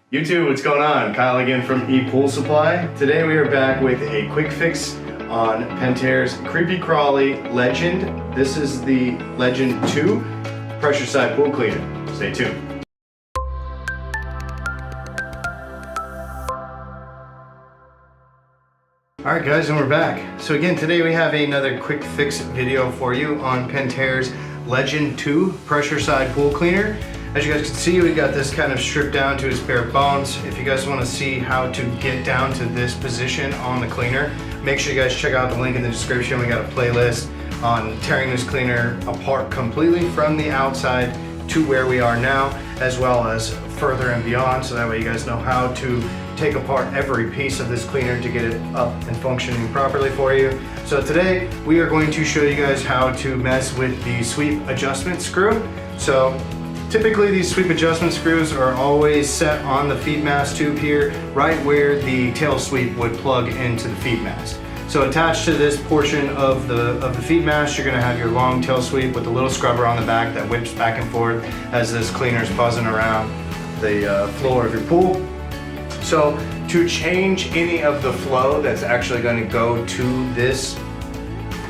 YouTube, what's going on? Kyle again from ePoolSupply. Today we are back with a quick fix on Pentair's Kreepy Krauly Legend. This is the Legend 2 pressure side pool cleaner. Stay tuned. Alright guys, and we're back. So again, today we have another quick fix video for you on Pentair's Legend 2 pressure side pool cleaner. As you guys can see, we got this kind of stripped down to its bare bones. If you guys want to see how to get down to this position on the cleaner, make sure you guys check out the link in the description. We got a playlist on tearing this cleaner apart completely from the outside to where we are now, as well as further and beyond, so that way you guys know how to take apart every piece of this cleaner to get it up and functioning properly for you. So today we are going to show you guys how to mess with the sweep adjustment screw. So typically these sweep adjustment screws are always set on the feed mast tube here, right where the tail sweep would plug into the feed mast. So attached to this portion of the feed mast, you're gonna have your long tail sweep with a little scrubber on the back that whips back and forth as this cleaner is buzzing around the floor of your pool. So to change any of the flow that's actually going to go to this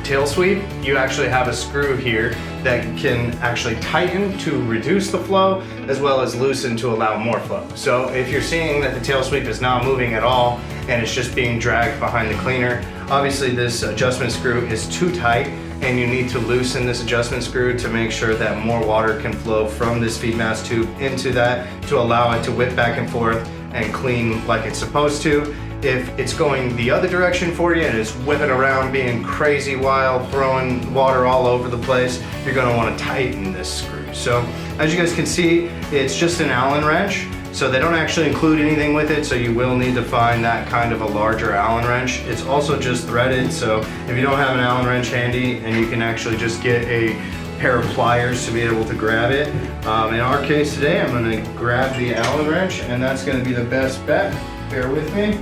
tail sweep, you actually have a screw here that can actually tighten to reduce the flow, as well as loosen to allow more flow. So if you're seeing that the tail sweep is not moving at all and it's just being dragged behind the cleaner, obviously this adjustment screw is too tight, and you need to loosen this adjustment screw to make sure that more water can flow from this feed mast tube into that to allow it to whip back and forth and clean like it's supposed to. If it's going the other direction for you and it's whipping around being crazy wild, throwing water all over the place, you're going to want to tighten this screw. So as you guys can see, it's just an Allen wrench. So they don't actually include anything with it, so you will need to find that kind of a larger Allen wrench. It's also just threaded, so if you don't have an Allen wrench handy, and you can actually just get a pair of pliers to be able to grab it. In our case today, I'm going to grab the Allen wrench, and that's going to be the best bet. Bear with me.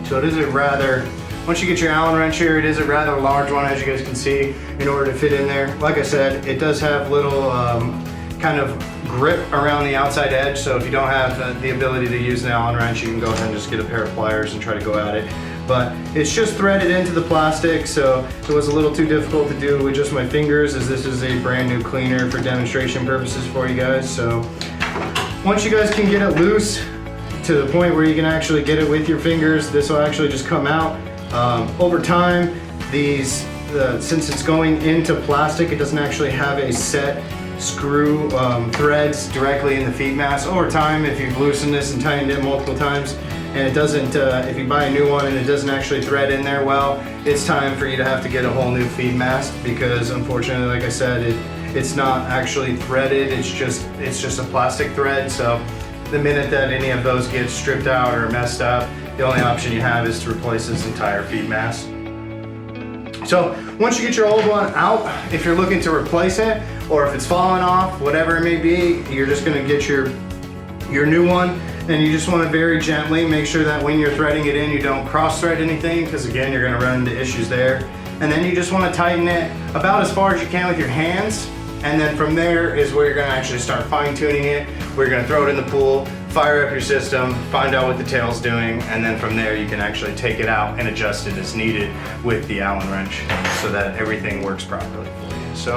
So it is a rather, once you get your Allen wrench here, it is a rather large one, as you guys can see, in order to fit in there. Like I said, it does have little kind of grip around the outside edge, so if you don't have the ability to use an Allen wrench, you can go ahead and just get a pair of pliers and try to go at it. But it's just threaded into the plastic, so it was a little too difficult to do with just my fingers, as this is a brand new cleaner for demonstration purposes for you guys. So once you guys can get it loose to the point where you can actually get it with your fingers, this will actually just come out. Over time, these, since it's going into plastic, it doesn't actually have a set screw threads directly in the feed mast. Over time, if you've loosened this and tightened it multiple times, and it doesn't, if you buy a new one and it doesn't actually thread in there well, it's time for you to have to get a whole new feed mast, because unfortunately, like I said, it's not actually threaded, it's just a plastic thread. So the minute that any of those get stripped out or messed up, the only option you have is to replace this entire feed mast. So once you get your old one out, if you're looking to replace it, or if it's falling off, whatever it may be, you're just gonna get your new one, and you just wanna very gently make sure that when you're threading it in, you don't cross thread anything, because again, you're gonna run into issues there. And then you just wanna tighten it about as far as you can with your hands. And then from there is where you're gonna actually start fine tuning it. We're gonna throw it in the pool, fire up your system, find out what the tail's doing, and then from there you can actually take it out and adjust it as needed with the Allen wrench so that everything works properly for you. So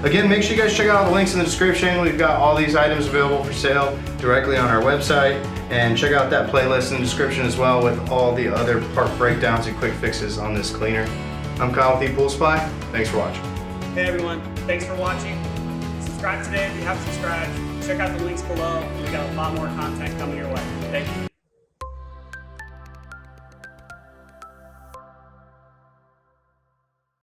again, make sure you guys check out all the links in the description. We've got all these items available for sale directly on our website, and check out that playlist in the description as well with all the other part breakdowns and quick fixes on this cleaner. I'm Kyle with ePoolSupply. Thanks for watching. Hey everyone, thanks for watching. Subscribe today if you haven't subscribed. Check out the links below. We got a lot more content coming your way. Thank you.